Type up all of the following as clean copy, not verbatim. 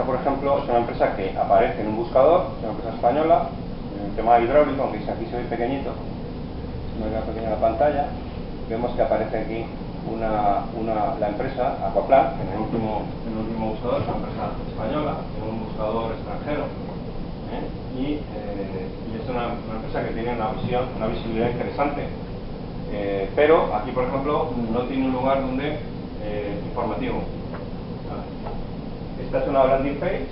empresa, por ejemplo, es una empresa que aparece en un buscador, es una empresa española, en el tema hidráulico, aunque aquí se ve pequeñito, no es pequeña la pantalla, vemos que aparece aquí la empresa Aquaplan, que en el último buscador es una empresa española, en un buscador extranjero, y es una empresa que tiene una visibilidad interesante, pero aquí, por ejemplo, no tiene un lugar donde informativo. Esta es una landing page,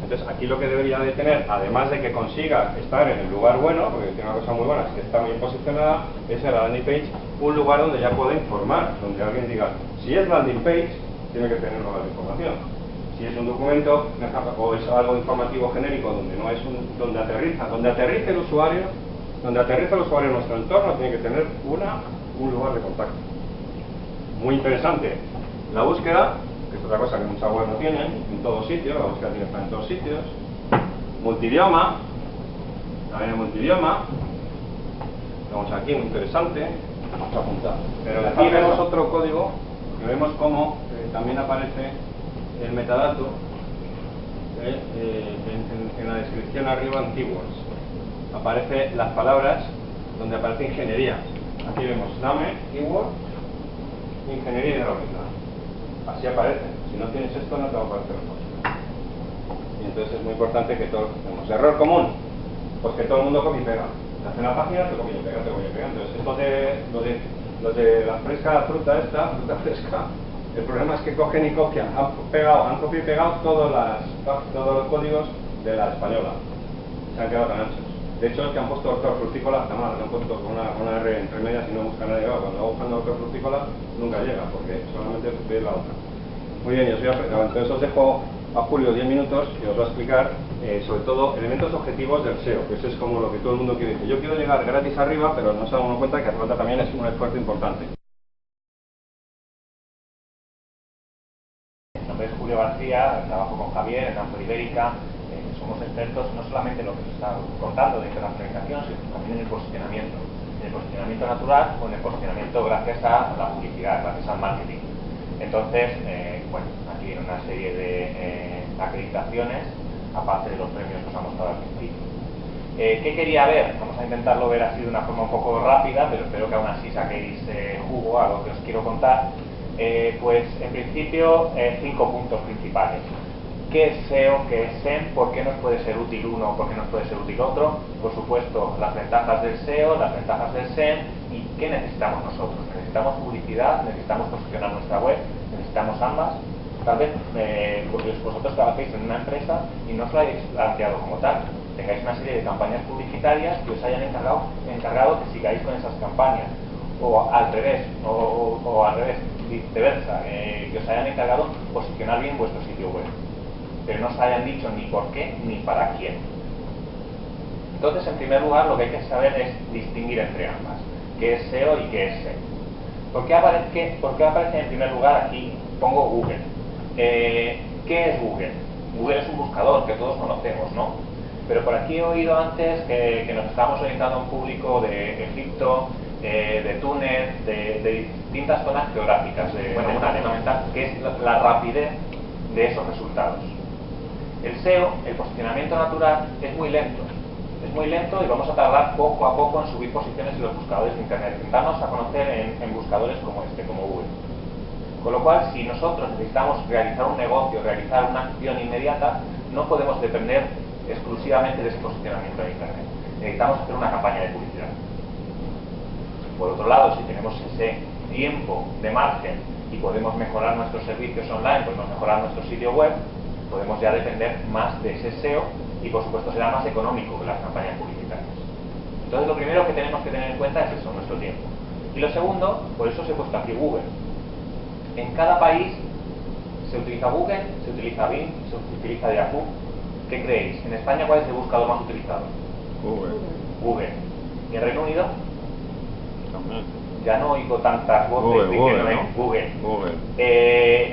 entonces aquí lo que debería de tener, además de que consiga estar en el lugar bueno, porque tiene una cosa muy buena, es que está muy bien posicionada, es en la landing page un lugar donde ya pueda informar, donde alguien diga, si es landing page, tiene que tener un lugar de información. Si es un documento o es algo informativo genérico donde no es donde aterrice el usuario, en nuestro entorno, tiene que tener un lugar de contacto. Muy interesante. La búsqueda, que es otra cosa que muchas webs no tienen, en todos sitios, la búsqueda tiene que estar en todos sitios. Multidioma, también en multidioma. Vamos aquí, muy interesante. Vamos a apuntar. Pero aquí vemos otro código, que vemos cómo también aparece el metadato en la descripción arriba en keywords. Aparece las palabras donde aparece ingeniería. Aquí vemos NAME, keyword, ingeniería hidráulica. Así aparece. Si no tienes esto, no te va a aparecer cosas. Y entonces es muy importante que todos tenemos error común, pues que todo el mundo copia y pega. Te hace una página, te copia y pega, Entonces esto de la fruta fresca, el problema es que cogen y copian, han copiado y pegado todos los códigos de la española. Se han quedado tan anchos. De hecho, es que han puesto hortofrutícola hasta mal, lo han puesto con una R entre medias y no busca nadie. Cuando va buscando hortofrutícola nunca llega, porque solamente ve la otra. Muy bien, entonces os dejo a Julio 10 minutos y os va a explicar sobre todo elementos objetivos del SEO, que eso es como lo que todo el mundo quiere decir. Yo quiero llegar gratis arriba, pero no se dan cuenta que hace falta también es un esfuerzo importante. Mi nombre es Julio García, trabajo con Javier en Amper Ibérica. Somos expertos no solamente en lo que se está contando de internacionalización, sino también en el posicionamiento natural o en el posicionamiento gracias a la publicidad, gracias al marketing. Entonces, bueno, aquí viene una serie de acreditaciones, aparte de los premios que os ha mostrado al principio. ¿Qué quería ver? Vamos a intentarlo ver así de una forma un poco rápida, pero espero que aún así saquéis jugo a lo que os quiero contar. Pues en principio 5 puntos principales. ¿Qué es SEO? ¿Qué es SEM? ¿Por qué nos puede ser útil uno? ¿Por qué nos puede ser útil otro? Por supuesto, las ventajas del SEO, las ventajas del SEM y ¿qué necesitamos nosotros? ¿Necesitamos publicidad? ¿Necesitamos posicionar nuestra web? ¿Necesitamos ambas? Tal vez vosotros trabajéis en una empresa y no os lo hayáis planteado como tal. Tengáis una serie de campañas publicitarias que os hayan encargado que sigáis con esas campañas. O al revés, viceversa, que os hayan encargado posicionar bien vuestro sitio web, pero no os hayan dicho ni por qué ni para quién. Entonces, en primer lugar, lo que hay que saber es distinguir entre ambas, qué es SEO y qué es SEM. ¿Por qué aparece en primer lugar aquí? Pongo Google. ¿Qué es Google? Google es un buscador que todos conocemos, ¿no? Pero por aquí he oído antes que nos estábamos orientando a un público de Egipto, de Túnez, de distintas zonas geográficas, fundamental, que es la rapidez de esos resultados. El SEO, el posicionamiento natural, es muy lento y vamos a tardar poco a poco en subir posiciones en los buscadores de internet, darnos a conocer en buscadores como este, como Google. Con lo cual, si nosotros necesitamos realizar un negocio, realizar una acción inmediata, no podemos depender exclusivamente de ese posicionamiento en internet. Necesitamos hacer una campaña de publicidad. Por otro lado, si tenemos ese tiempo de margen y podemos mejorar nuestros servicios online, podemos mejorar nuestro sitio web, podemos ya depender más de ese SEO y por supuesto será más económico que las campañas publicitarias. Entonces lo primero que tenemos que tener en cuenta es eso, nuestro tiempo. Y lo segundo, por eso os he puesto aquí Google. En cada país se utiliza Google, se utiliza Bing, se utiliza Yahoo. ¿Qué creéis? En España, ¿cuál es el buscador más utilizado? Google. ¿Y en Reino Unido? También. Ya no oigo tantas voces de que no es Google.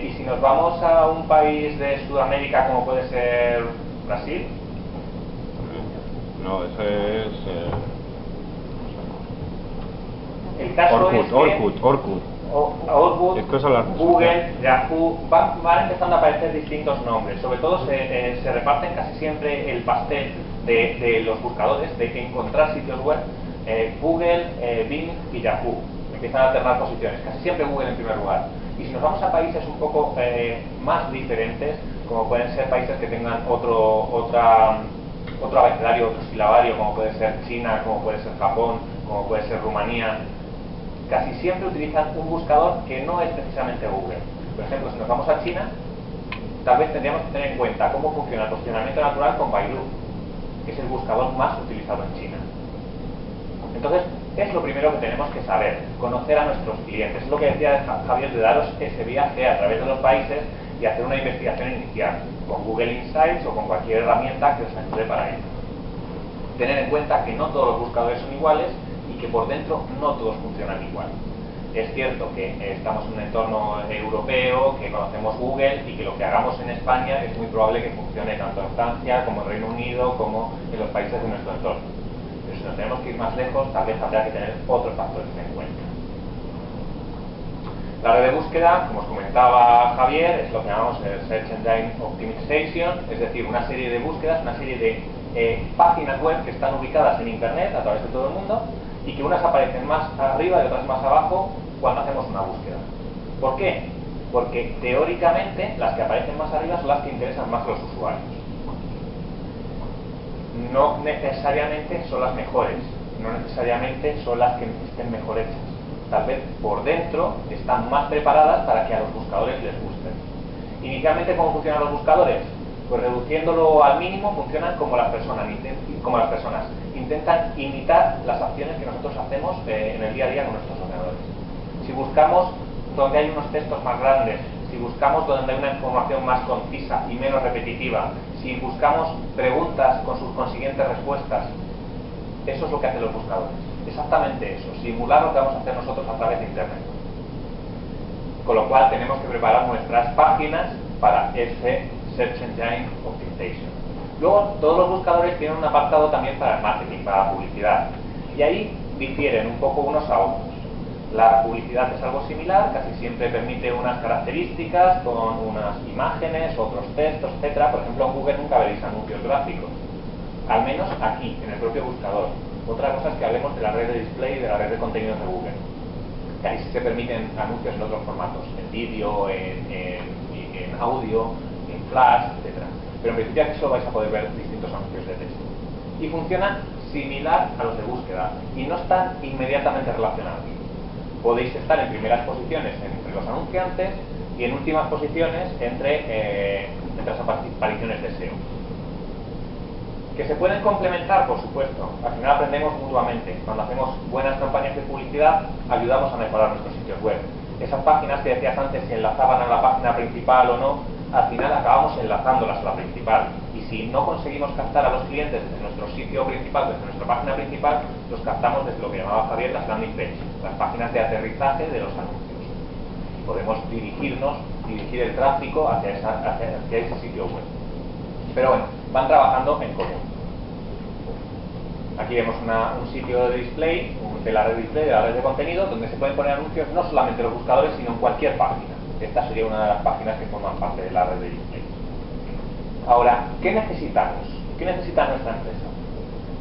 Y si nos vamos a un país de Sudamérica como puede ser Brasil. No, ese es... El caso es que... Orkut. Outlook, Es cosa de las redes Google, sociales. Yahoo, van empezando a aparecer distintos nombres. Sobre todo se reparten casi siempre el pastel de los buscadores, de encontrar sitios web. Google, Bing y Yahoo empiezan a alternar posiciones, casi siempre Google en primer lugar. Y si nos vamos a países un poco más diferentes, como pueden ser países que tengan otro abecedario, otro silabario, como puede ser China, como puede ser Japón, como puede ser Rumanía, casi siempre utilizan un buscador que no es precisamente Google. Por ejemplo, si nos vamos a China, tal vez tendríamos que tener en cuenta cómo funciona el posicionamiento natural con Baidu, que es el buscador más utilizado en China. Entonces, es lo primero que tenemos que saber, conocer a nuestros clientes. Es lo que decía Javier, de daros ese viaje a través de los países y hacer una investigación inicial, con Google Insights o con cualquier herramienta que os ayude para ello. Tener en cuenta que no todos los buscadores son iguales y que por dentro no todos funcionan igual. Es cierto que estamos en un entorno europeo, que conocemos Google y que lo que hagamos en España es muy probable que funcione tanto en Francia como en Reino Unido como en los países de nuestro entorno. Pero si nos tenemos que ir más lejos, tal vez habrá que tener otros factores en cuenta. La red de búsqueda, como os comentaba Javier, es lo que llamamos el Search Engine Optimization, es decir, una serie de búsquedas, una serie de páginas web que están ubicadas en Internet a través de todo el mundo y que unas aparecen más arriba y otras más abajo cuando hacemos una búsqueda. ¿Por qué? Porque teóricamente las que aparecen más arriba son las que interesan más a los usuarios. No necesariamente son las mejores, no necesariamente son las que estén mejor hechas. Tal vez por dentro están más preparadas para que a los buscadores les gusten. Inicialmente, ¿cómo funcionan los buscadores? Pues reduciéndolo al mínimo funcionan como las personas. Intentan imitar las acciones que nosotros hacemos en el día a día con nuestros ordenadores. Si buscamos donde hay unos textos más grandes, si buscamos donde hay una información más concisa y menos repetitiva, si buscamos preguntas con sus consiguientes respuestas, eso es lo que hacen los buscadores. Exactamente eso, simular lo que vamos a hacer nosotros a través de Internet. Con lo cual tenemos que preparar nuestras páginas para ese Search Engine Optimization. Luego, todos los buscadores tienen un apartado también para el marketing, para la publicidad. Y ahí difieren un poco unos a otros. La publicidad es algo similar, casi siempre permite unas características con unas imágenes, otros textos, etc. Por ejemplo, en Google nunca veréis anuncios gráficos. Al menos aquí, en el propio buscador. Otra cosa es que hablemos de la red de display y de la red de contenidos de Google. Que ahí sí se permiten anuncios en otros formatos, en vídeo, en audio, en flash, etc. Pero en principio aquí solo vais a poder ver distintos anuncios de texto. Y funcionan similar a los de búsqueda y no están inmediatamente relacionados. Podéis estar en primeras posiciones entre los anunciantes y en últimas posiciones entre las apariciones de SEO. ¿Que se pueden complementar? Por supuesto. Al final aprendemos mutuamente. Cuando hacemos buenas campañas de publicidad, ayudamos a mejorar nuestros sitios web. Esas páginas que decías antes, si enlazaban a la página principal o no, al final acabamos enlazándolas a la principal. Y si no conseguimos captar a los clientes desde nuestro sitio principal, desde nuestra página principal, los captamos desde lo que llamaba Javier las landing pages, las páginas de aterrizaje de los anuncios. Y podemos dirigir el tráfico hacia ese sitio web. Pero bueno, van trabajando en común. Aquí vemos un sitio de display, de la red de display, de la red de contenido, donde se pueden poner anuncios no solamente en los buscadores, sino en cualquier página. Esta sería una de las páginas que forman parte de la red de display. Ahora, ¿qué necesitamos? ¿Qué necesita nuestra empresa?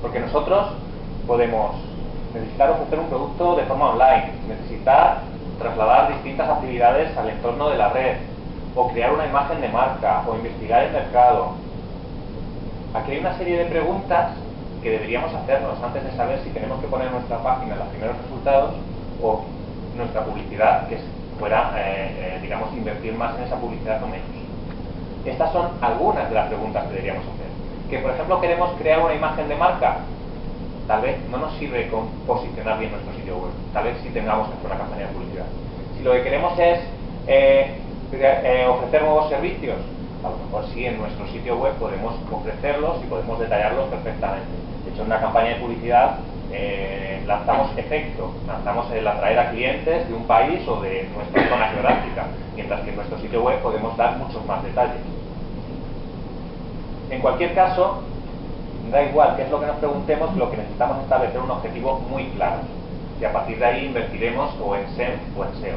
Porque nosotros podemos necesitar ofrecer un producto de forma online, necesitar trasladar distintas actividades al entorno de la red, o crear una imagen de marca, o investigar el mercado. Aquí hay una serie de preguntas que deberíamos hacernos antes de saber si tenemos que poner nuestra página en los primeros resultados o nuestra publicidad, que fuera, digamos, invertir más en esa publicidad o menos. Estas son algunas de las preguntas que deberíamos hacer. Que, por ejemplo, queremos crear una imagen de marca, tal vez no nos sirve con posicionar bien nuestro sitio web, tal vez sí tengamos que hacer una campaña de publicidad. Si lo que queremos es ofrecer nuevos servicios, a lo mejor sí en nuestro sitio web podemos ofrecerlos y podemos detallarlos perfectamente. De hecho, en una campaña de publicidad lanzamos efecto, lanzamos el atraer a clientes de un país o de nuestra zona geográfica, mientras que en nuestro sitio web podemos dar muchos más detalles. En cualquier caso, da igual qué es lo que nos preguntemos, lo que necesitamos es establecer un objetivo muy claro. Y a partir de ahí invertiremos o en SEM o en SEO.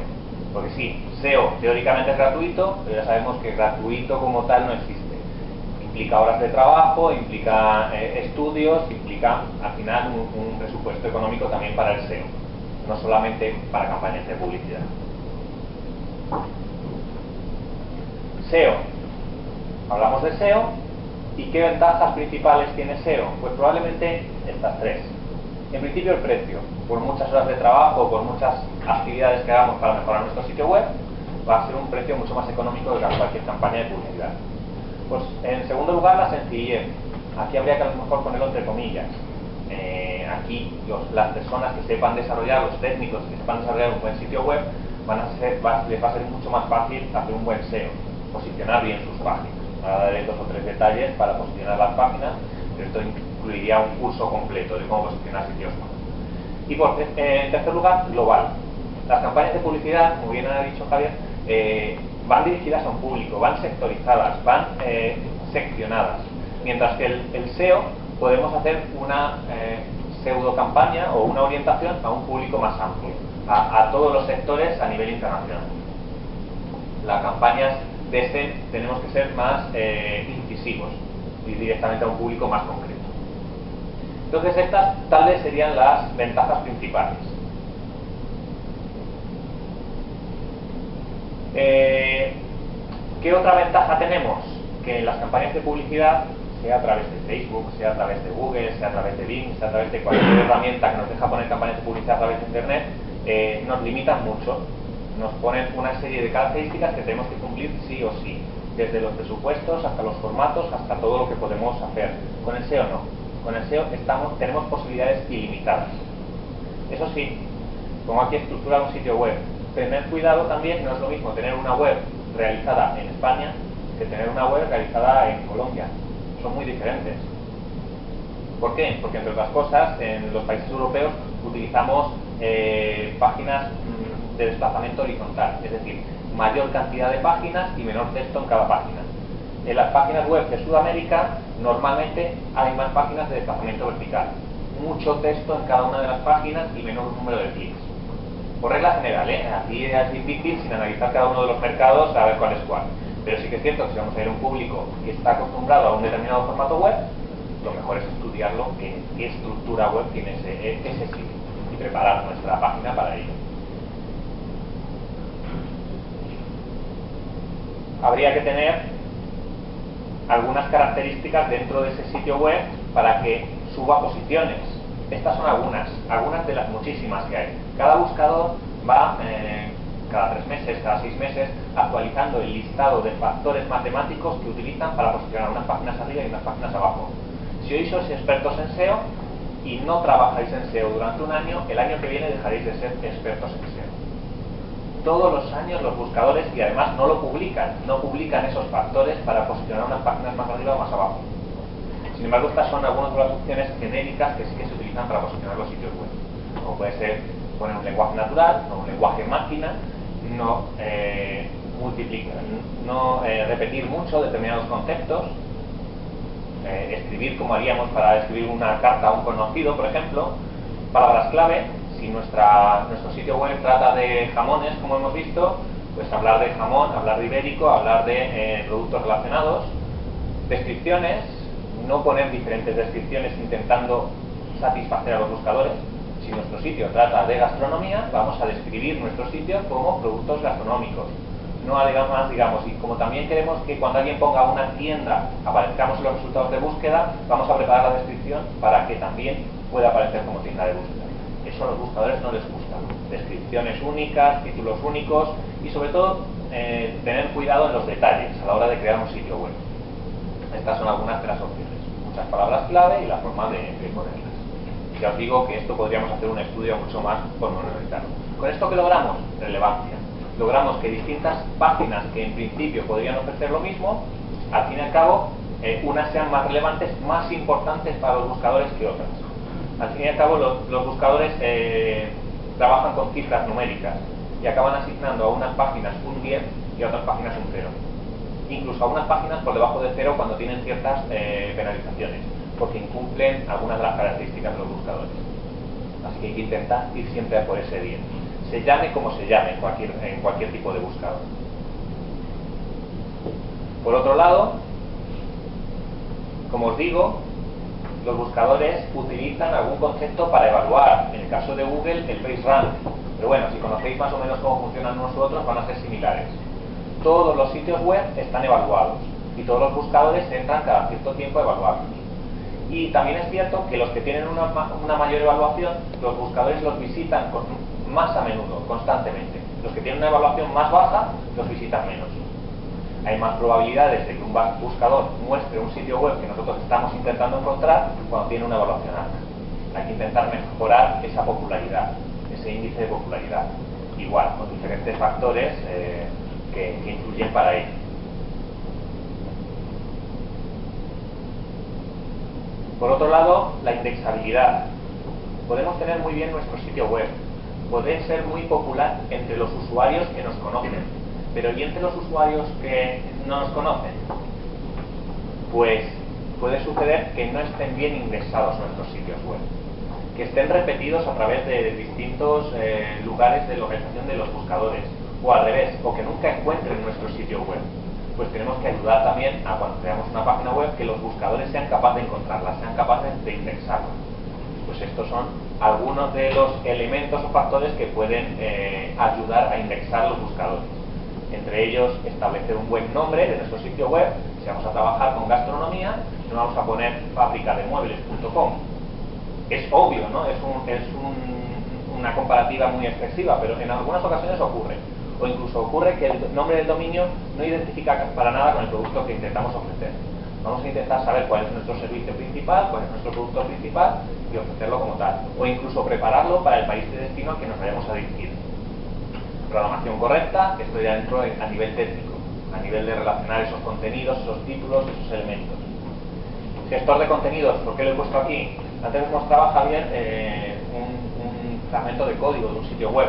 Porque sí, SEO teóricamente es gratuito, pero ya sabemos que gratuito como tal no existe. Implica horas de trabajo, implica estudios, implica al final un presupuesto económico también para el SEO, no solamente para campañas de publicidad. SEO. Hablamos de SEO. ¿Y qué ventajas principales tiene SEO? Pues probablemente estas tres. En principio el precio. Por muchas horas de trabajo, por muchas actividades que hagamos para mejorar nuestro sitio web, va a ser un precio mucho más económico que cualquier campaña de publicidad. Pues en segundo lugar, la sencillez. Aquí habría que a lo mejor ponerlo entre comillas. Aquí las personas que sepan desarrollar, los técnicos que sepan desarrollar un buen sitio web, les va a ser mucho más fácil hacer un buen SEO, posicionar bien sus páginas. Ahora daré 2 o 3 detalles para posicionar las páginas, pero esto incluiría un curso completo de cómo posicionar sitios web. Y en tercer lugar, global. Las campañas de publicidad, como bien ha dicho Javier, van dirigidas a un público, van sectorizadas, van seccionadas. Mientras que el SEO podemos hacer una pseudo campaña o una orientación a un público más amplio, a todos los sectores a nivel internacional. Las campañas de este tenemos que ser más incisivos y directamente a un público más concreto. Entonces estas tal vez serían las ventajas principales. ¿Qué otra ventaja tenemos? Que en las campañas de publicidad, sea a través de Facebook, sea a través de Google, sea a través de Bing, sea a través de cualquier herramienta que nos deja poner campañas de publicidad a través de Internet, nos limitan mucho. Nos ponen una serie de características que tenemos que cumplir sí o sí, desde los presupuestos hasta los formatos, hasta todo lo que podemos hacer. Con el SEO no. Con el SEO tenemos posibilidades ilimitadas. Eso sí, como aquí estructurar un sitio web, tener cuidado también, no es lo mismo tener una web realizada en España que tener una web realizada en Colombia. Son muy diferentes. ¿Por qué? Porque entre otras cosas, en los países europeos utilizamos páginas de desplazamiento horizontal, es decir, mayor cantidad de páginas y menor texto en cada página. En las páginas web de Sudamérica normalmente hay más páginas de desplazamiento vertical, mucho texto en cada una de las páginas y menor número de clics. Por regla general, aquí es difícil sin analizar cada uno de los mercados saber cuál es cuál, pero sí que es cierto que si vamos a ir a un público que está acostumbrado a un determinado formato web, lo mejor es estudiarlo, qué estructura web tiene ese sitio y preparar nuestra página para ello. Habría que tener algunas características dentro de ese sitio web para que suba posiciones. Estas son algunas de las muchísimas que hay. Cada buscador va cada 3 meses, cada 6 meses actualizando el listado de factores matemáticos que utilizan para posicionar unas páginas arriba y unas páginas abajo. Si hoy sois expertos en SEO y no trabajáis en SEO durante un año, el año que viene dejaréis de ser expertos en SEO. Todos los años los buscadores, y además no publican esos factores para posicionar unas páginas más arriba o más abajo. Sin embargo, estas son algunas de las opciones genéricas que sí que se utilizan para posicionar los sitios web. Como puede ser poner un lenguaje natural, no un lenguaje máquina, no repetir mucho determinados conceptos, escribir como haríamos para escribir una carta a un conocido, por ejemplo, palabras clave. Si nuestro sitio web trata de jamones, como hemos visto, pues hablar de jamón, hablar de ibérico, hablar de productos relacionados. Descripciones, no poner diferentes descripciones intentando satisfacer a los buscadores. Si nuestro sitio trata de gastronomía, vamos a describir nuestro sitio como productos gastronómicos. No más, digamos, y como también queremos que cuando alguien ponga una tienda aparezcamos en los resultados de búsqueda, vamos a preparar la descripción para que también pueda aparecer como tienda de búsqueda. Eso a los buscadores no les gusta. Descripciones únicas, títulos únicos y sobre todo tener cuidado en los detalles a la hora de crear un sitio web. Estas son algunas de las opciones. Muchas palabras clave y la forma de ponerlas. Ya os digo que esto podríamos hacer un estudio mucho más pormenorizado. ¿Con esto qué logramos? Relevancia. Logramos que distintas páginas que en principio podrían ofrecer lo mismo, al fin y al cabo, unas sean más relevantes, más importantes para los buscadores que otras. Al fin y al cabo, los buscadores trabajan con cifras numéricas y acaban asignando a unas páginas un 10 y a otras páginas un 0. Incluso a unas páginas por debajo de 0 cuando tienen ciertas penalizaciones, porque incumplen algunas de las características de los buscadores. Así que hay que intentar ir siempre a por ese 10. Se llame como se llame en cualquier tipo de buscador. Por otro lado, como os digo, los buscadores utilizan algún concepto para evaluar. En el caso de Google, el PageRank. Pero bueno, si conocéis más o menos cómo funcionan unos u otros, van a ser similares. Todos los sitios web están evaluados y todos los buscadores entran cada cierto tiempo a evaluarlos. Y también es cierto que los que tienen una mayor evaluación, los buscadores los visitan más a menudo, constantemente. Los que tienen una evaluación más baja, los visitan menos. Hay más probabilidades de que un buscador muestre un sitio web que nosotros estamos intentando encontrar cuando tiene una evaluación alta. Hay que intentar mejorar esa popularidad, ese índice de popularidad. Igual, con diferentes factores que influyen para ello. Por otro lado, la indexabilidad. Podemos tener muy bien nuestro sitio web, puede ser muy popular entre los usuarios que nos conocen, pero ¿y entre los usuarios que no nos conocen? Pues puede suceder que no estén bien indexados nuestros sitios web, que estén repetidos a través de distintos lugares de localización de los buscadores, o al revés, o que nunca encuentren nuestro sitio web. Pues tenemos que ayudar también a, cuando creamos una página web, que los buscadores sean capaces de encontrarla, sean capaces de indexarla. Pues estos son algunos de los elementos o factores que pueden ayudar a indexar los buscadores. Entre ellos, establecer un buen nombre de nuestro sitio web. Si vamos a trabajar con gastronomía, no vamos a poner fabricademuebles.com. Es obvio, ¿no? Es una comparativa muy excesiva, pero en algunas ocasiones ocurre. O incluso ocurre que el nombre del dominio no identifica para nada con el producto que intentamos ofrecer. Vamos a intentar saber cuál es nuestro servicio principal, cuál es nuestro producto principal y ofrecerlo como tal. O incluso prepararlo para el país de destino al que nos vayamos a dirigir. Programación correcta, esto ya entro a nivel técnico, a nivel de relacionar esos contenidos, esos títulos, esos elementos. Gestor de contenidos, ¿por qué lo he puesto aquí? Antes os mostraba, Javier, un fragmento de código de un sitio web.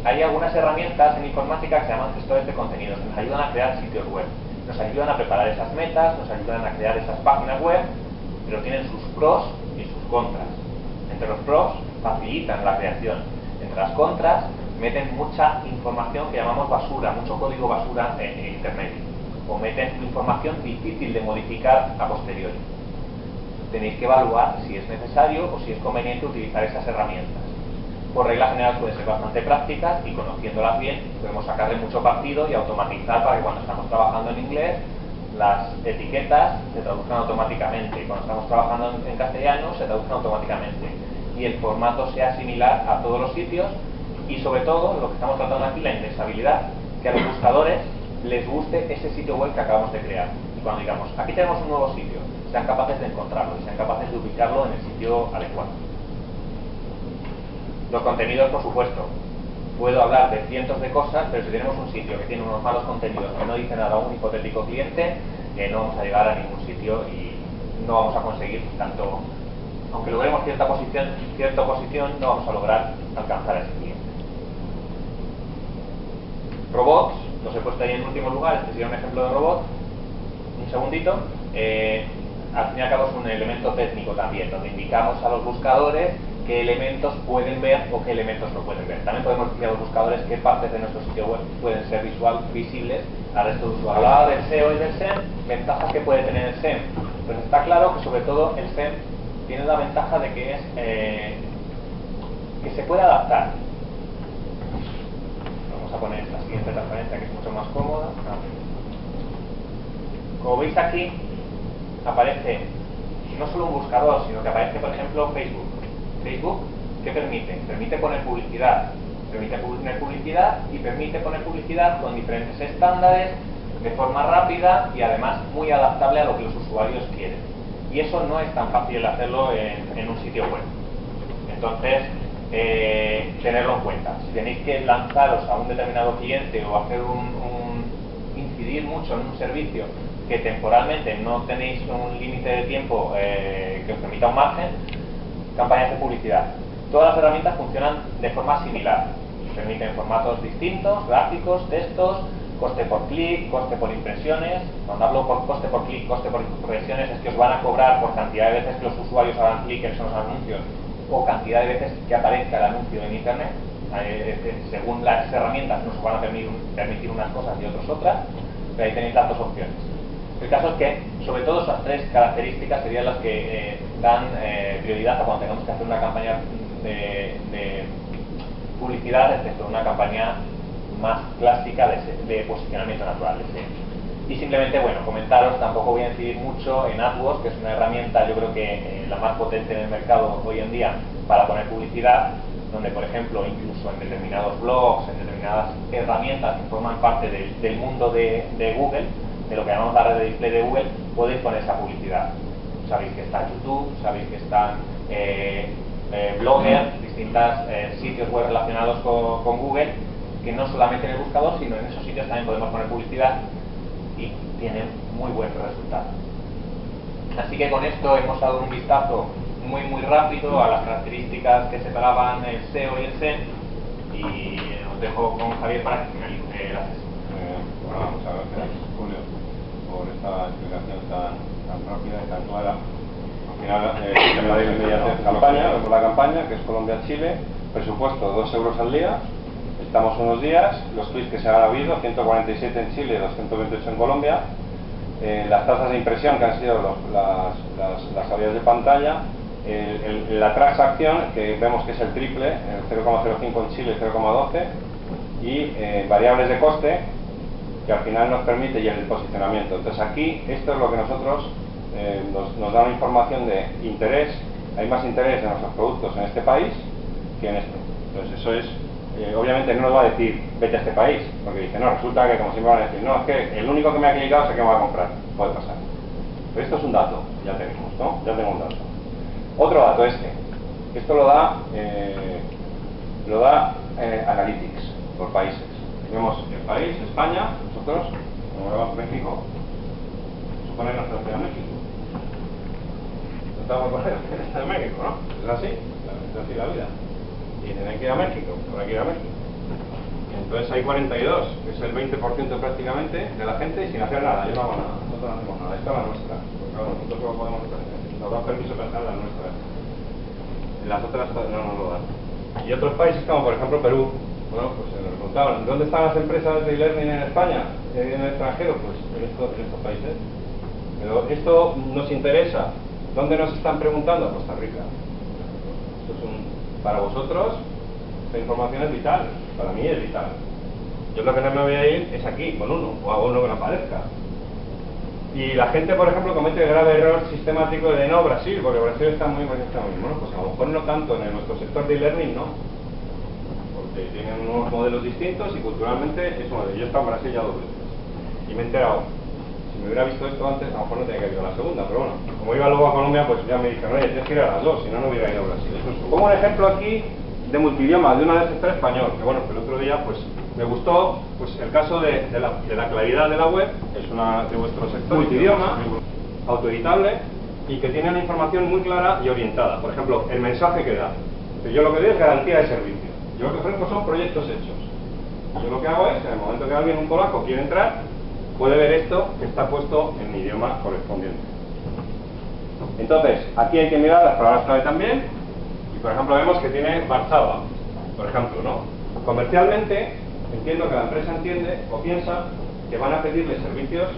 Hay algunas herramientas en informática que se llaman gestores de contenidos, que nos ayudan a crear sitios web, nos ayudan a preparar esas metas, nos ayudan a crear esas páginas web, pero tienen sus pros y sus contras. Entre los pros, facilitan la creación. Entre las contras, meten mucha información que llamamos basura, mucho código basura en internet, o meten información difícil de modificar a posteriori. Tenéis que evaluar si es necesario o si es conveniente utilizar esas herramientas. Por regla general pueden ser bastante prácticas y conociéndolas bien podemos sacarle mucho partido y automatizar para que cuando estamos trabajando en inglés las etiquetas se traduzcan automáticamente, cuando estamos trabajando en castellano se traduzcan automáticamente y el formato sea similar a todos los sitios y sobre todo lo que estamos tratando aquí, la indexabilidad, que a los buscadores les guste ese sitio web que acabamos de crear y cuando digamos aquí tenemos un nuevo sitio, sean capaces de encontrarlo y sean capaces de ubicarlo en el sitio adecuado. Los contenidos, por supuesto, puedo hablar de cientos de cosas, pero si tenemos un sitio que tiene unos malos contenidos que no dice nada a un hipotético cliente, no vamos a llegar a ningún sitio y no vamos a conseguir tanto, aunque logremos cierta posición, no vamos a lograr alcanzar a ese cliente. Robots, los he puesto ahí en último lugar, este sería un ejemplo de robot. Un segundito. Al fin y al cabo es un elemento técnico también, donde indicamos a los buscadores qué elementos pueden ver o qué elementos no pueden ver. También podemos decir a los buscadores qué partes de nuestro sitio web pueden ser visibles al resto de usuarios. Hablaba del SEO y del SEM, ventajas que puede tener el SEM. Pues está claro que sobre todo el SEM tiene la ventaja de que es que se puede adaptar. Vamos a poner la siguiente referencia que es mucho más cómoda. Como veis aquí aparece no solo un buscador, sino que aparece por ejemplo Facebook. Facebook, ¿qué permite? Permite poner publicidad. Permite poner publicidad y permite poner publicidad con diferentes estándares, de forma rápida y además muy adaptable a lo que los usuarios quieren. Y eso no es tan fácil hacerlo en un sitio web. Entonces, tenerlo en cuenta. Si tenéis que lanzaros a un determinado cliente o hacer incidir mucho en un servicio que temporalmente no tenéis un límite de tiempo que os permita un margen, campañas de publicidad. Todas las herramientas funcionan de forma similar. Permiten formatos distintos, gráficos, textos, coste por clic, coste por impresiones. Cuando hablo por coste por clic, coste por impresiones, es que os van a cobrar por cantidad de veces que los usuarios hagan clic en esos anuncios o cantidad de veces que aparezca el anuncio en internet. Según las herramientas nos van a permitir unas cosas y otras otras, pero ahí tenéis las dos opciones. El caso es que, sobre todo, esas tres características serían las que dan prioridad a cuando tengamos que hacer una campaña de publicidad respecto a una campaña más clásica de posicionamiento natural. Y simplemente, bueno, comentaros, tampoco voy a incidir mucho en AdWords, que es una herramienta, yo creo que la más potente en el mercado hoy en día para poner publicidad, donde, por ejemplo, incluso en determinados blogs, en determinadas herramientas que forman parte del mundo de Google, de lo que llamamos la red de display de Google, podéis poner esa publicidad. Sabéis que está YouTube, sabéis que están Blogger, distintos sitios web relacionados con Google, que no solamente en el buscador, sino en esos sitios también podemos poner publicidad y tienen muy buen resultado. Así que con esto hemos dado un vistazo muy rápido a las características que separaban el SEO y el SEM, y os dejo con Javier para que finalice la sesión. Bueno, muchas gracias, Julio, por esta explicación tan rápida y tan clara. Al final, la de inmediatez campaña, vemos la campaña, que es Colombia-Chile, presupuesto 2 euros al día, estamos unos días, los tweets que se han habido, 147 en Chile, 228 en Colombia, las tasas de impresión que han sido las salidas de pantalla, la transacción, que vemos que es el triple, el 0,05 en Chile, 0,12, y variables de coste, que al final nos permite, y el posicionamiento. Entonces aquí, esto es lo que nosotros nos da una información de interés. Hay más interés en nuestros productos en este país que en este. Entonces eso es, obviamente no nos va a decir vete a este país, porque dice, no, resulta que como siempre van a decir, no, es que el único que me ha clicado es el que me va a comprar. Puede pasar. Pero esto es un dato, ya tenemos, ¿no? Ya tengo un dato. Otro dato esto lo da Analytics por países. Vemos el país, España, nosotros, como vemos México, supone nuestra ciudad de México. No estamos con la ciudad de México, ¿no? Es así la vida. Y tienen que ir a México, habrá que ir a México. Entonces hay 42, que es el 20% prácticamente de la gente, y sin hacer nada. Yo no hago nada, nosotros no hacemos nada. Esta es la nuestra, porque claro, nosotros solo podemos hacer, nos dan permiso para hacer la nuestra. Las otras no nos lo dan. Y otros países como por ejemplo Perú, bueno, pues nos preguntaban, ¿dónde están las empresas de e-learning en España? ¿En el extranjero? Pues en estos países. Pero esto nos interesa. ¿Dónde nos están preguntando? Costa Rica. Esto es para vosotros, esta información es vital. Para mí es vital. Yo lo que no me voy a ir es aquí, con uno, o a uno que no aparezca. Y la gente, por ejemplo, comete el grave error sistemático de no, Brasil, porque Brasil está muy bueno. Pues a lo mejor no tanto en nuestro sector de e-learning, no. Porque tienen unos modelos distintos y culturalmente es uno de ellos. Yo he estado en Brasil ya 2 veces y me he enterado. Si me hubiera visto esto antes, a lo mejor no tenía que ir a la segunda, pero bueno, como iba luego a Colombia, pues ya me dijeron, oye, tienes que ir a las 2, si no, no hubiera ido a Brasil. Pongo un ejemplo aquí de multidioma, de una del sector español, que bueno, que el otro día pues me gustó pues el caso de la claridad de la web, es una de vuestro sector, multidioma, autoeditable, y que tiene una información muy clara y orientada. Por ejemplo, el mensaje que da. Yo lo que doy es garantía de servicio. Yo lo que ofrezco son proyectos hechos. Yo lo que hago es, en el momento que alguien, un polaco, quiere entrar, puede ver esto que está puesto en mi idioma correspondiente. Entonces, aquí hay que mirar las palabras clave también, y por ejemplo vemos que tiene Warszawa, por ejemplo, ¿no? Comercialmente, entiendo que la empresa entiende o piensa que van a pedirle servicios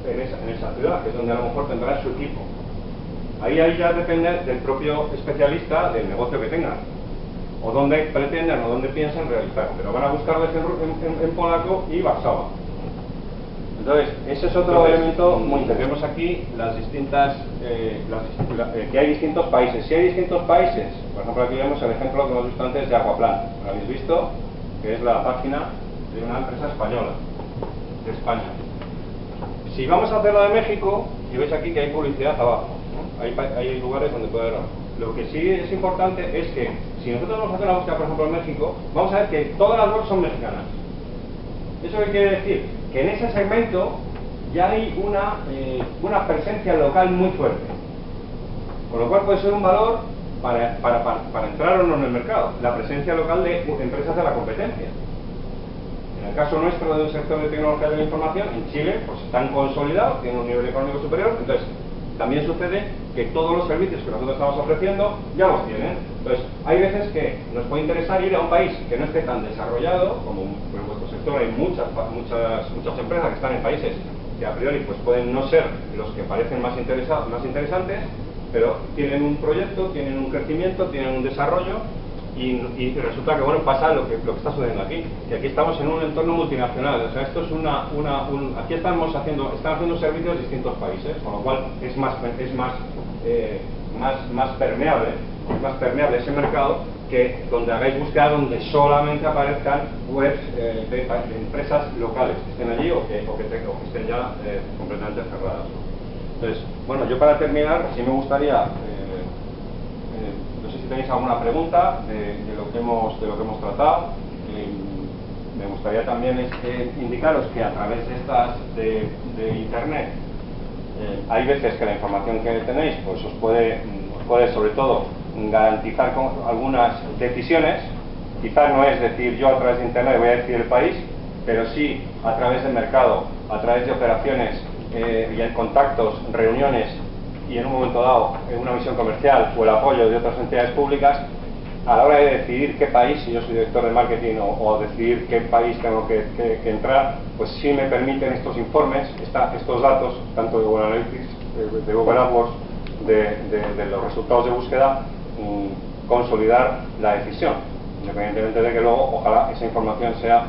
en esa ciudad, que es donde a lo mejor tendrá su equipo. Ahí ya depende del propio especialista del negocio que tenga, o dónde pretenden o dónde piensan realizar, pero van a buscarles en polaco y Warszawa. Entonces, ese es otro elemento muy interesante. Vemos aquí las distintas, que hay distintos países. Si hay distintos países, por ejemplo aquí vemos el ejemplo que hemos visto antes de Aquaplan, lo habéis visto, que es la página de una empresa española, de España. Si vamos a hacer la de México, y veis aquí que hay publicidad abajo, ¿no? Hay lugares donde puede haber. Lo que sí es importante es que, si nosotros vamos a hacer una búsqueda, por ejemplo, en México, vamos a ver que todas las webs son mexicanas. ¿Eso qué quiere decir? Que en ese segmento ya hay una presencia local muy fuerte. Con lo cual puede ser un valor para entrar o no en el mercado, la presencia local de empresas de la competencia. En el caso nuestro de un sector de tecnología de la información, en Chile, pues están consolidados, tienen un nivel económico superior, entonces también sucede que todos los servicios que nosotros estamos ofreciendo ya los tienen. Entonces, hay veces que nos puede interesar ir a un país que no esté tan desarrollado, como en vuestro sector hay muchas empresas que están en países que a priori pues pueden no ser los que parecen más interesantes, pero tienen un proyecto, tienen un crecimiento, tienen un desarrollo, y resulta que bueno, pasa lo que está sucediendo aquí, que aquí estamos en un entorno multinacional. O sea, esto es aquí están haciendo servicios en distintos países, con lo cual es más permeable ese mercado que donde hagáis búsqueda donde solamente aparezcan webs de empresas locales que estén allí o que estén ya completamente cerradas, ¿no? Entonces, bueno, yo para terminar sí me gustaría no sé si tenéis alguna pregunta de lo que hemos tratado. Me gustaría también indicaros que a través de internet hay veces que la información que tenéis pues os puede sobre todo garantizar con algunas decisiones. Quizás no es decir yo a través de internet voy a decidir el país, pero sí a través del mercado, a través de operaciones y en contactos, reuniones y en un momento dado una visión comercial o el apoyo de otras entidades públicas, a la hora de decidir qué país, si yo soy director de marketing o decidir qué país tengo que entrar, pues sí me permiten estos informes, estos datos, tanto de Google Analytics, de Google AdWords, de los resultados de búsqueda, consolidar la decisión, independientemente de que luego ojalá esa información sea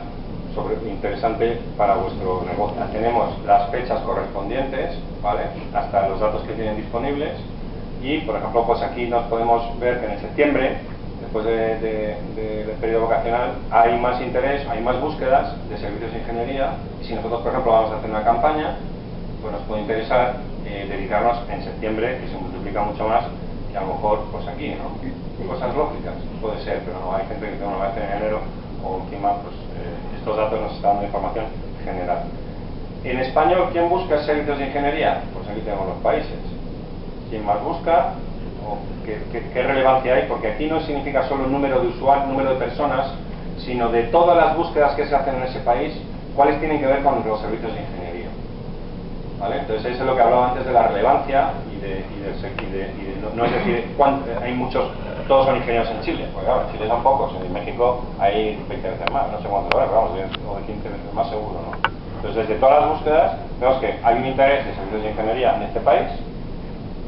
interesante para vuestro negocio. Tenemos las fechas correspondientes, ¿vale?, hasta los datos que tienen disponibles, y por ejemplo pues aquí nos podemos ver que en septiembre, después del periodo vacacional, hay más interés, hay más búsquedas de servicios de ingeniería, y si nosotros por ejemplo vamos a hacer una campaña, pues nos puede interesar dedicarnos en septiembre, que se multiplica mucho más que a lo mejor pues aquí, ¿no? Cosas lógicas, puede ser, pero no, hay gente que no lo hace en enero, o encima pues estos datos nos están dando información general. En español, ¿quién busca servicios de ingeniería? Pues aquí tenemos los países. ¿Quién más busca? ¿Qué relevancia hay? Porque aquí no significa solo número de usuarios, número de personas, sino de todas las búsquedas que se hacen en ese país, cuáles tienen que ver con los servicios de ingeniería. ¿Vale? Entonces eso es lo que hablaba antes de la relevancia no es decir, hay muchos, todos son ingenieros en Chile, porque claro, en Chile son pocos, en México hay 20 veces más, no sé cuánto, pero vamos, o de 15 veces más seguro, ¿no? Entonces desde todas las búsquedas vemos que hay un interés de servicios de ingeniería en este país,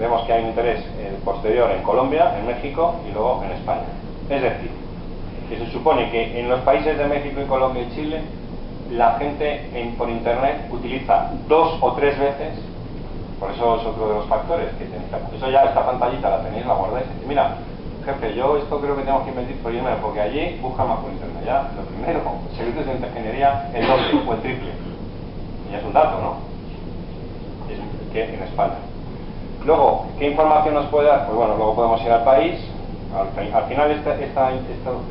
vemos que hay un interés posterior en Colombia, en México y luego en España. Es decir, que se supone que en los países de México y Colombia y Chile la gente por internet utiliza 2 o 3 veces. Por eso es otro de los factores que tenéis. Eso ya, esta pantallita la tenéis, la guardáis. Y mira, jefe, yo esto creo que tengo que invertir por internet, porque allí busca más por internet. Ya, lo primero, servicios de ingeniería el doble o el triple. Y es un dato, ¿no? Es que en España. Luego, ¿qué información nos puede dar? Pues bueno, luego podemos ir al país. Al final esto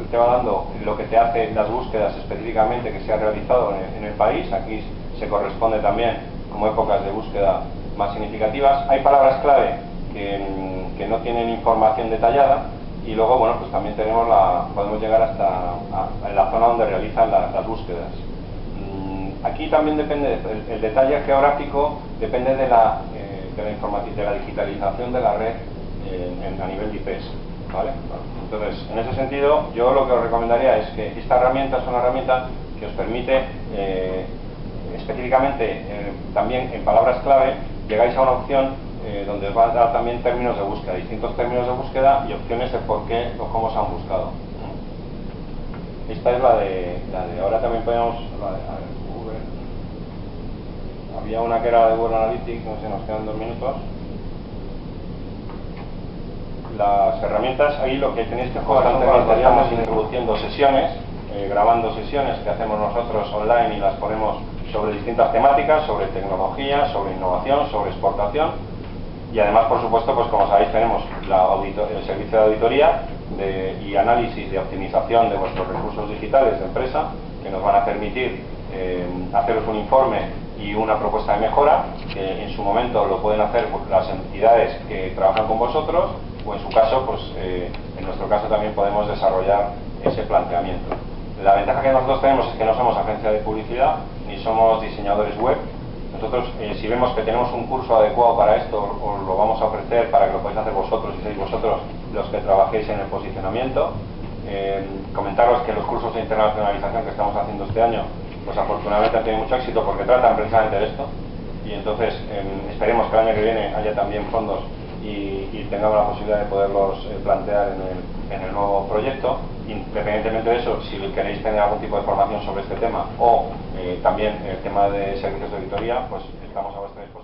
te va dando lo que te hace las búsquedas específicamente que se ha realizado en el país. Aquí se corresponde también como épocas de búsqueda más significativas. Hay palabras clave que no tienen información detallada, y luego bueno, pues también podemos llegar hasta la zona donde realizan las búsquedas. Aquí también depende, el detalle geográfico depende de la digitalización de la red a nivel de IPs, ¿vale? Entonces, en ese sentido, yo lo que os recomendaría es que esta herramienta es una herramienta que os permite específicamente también en palabras clave llegáis a una opción donde os va a dar también términos de búsqueda, distintos términos de búsqueda y opciones de por qué o cómo se han buscado. Esta es la de ahora también podemos, Google. Había una que era de Google Analytics, no sé, nos quedan 2 minutos. Las herramientas, ahí lo que tenéis que constantemente estamos introduciendo sesiones, grabando sesiones que hacemos nosotros online y las ponemos sobre distintas temáticas, sobre tecnología, sobre innovación, sobre exportación, y además, por supuesto, pues como sabéis, tenemos el servicio de auditoría y análisis de optimización de vuestros recursos digitales de empresa, que nos van a permitir haceros un informe y una propuesta de mejora, que en su momento lo pueden hacer las entidades que trabajan con vosotros, o en su caso, pues en nuestro caso también podemos desarrollar ese planteamiento. La ventaja que nosotros tenemos es que no somos agencia de publicidad, ni somos diseñadores web. Nosotros, si vemos que tenemos un curso adecuado para esto, os lo vamos a ofrecer para que lo podáis hacer vosotros y seáis vosotros los que trabajéis en el posicionamiento. Comentaros que los cursos de internacionalización que estamos haciendo este año, pues afortunadamente han tenido mucho éxito porque tratan precisamente de esto. Y entonces esperemos que el año que viene haya también fondos y tengamos la posibilidad de poderlos plantear en el nuevo proyecto. Independientemente de eso, si queréis tener algún tipo de formación sobre este tema o también el tema de servicios de auditoría, pues estamos a vuestra disposición.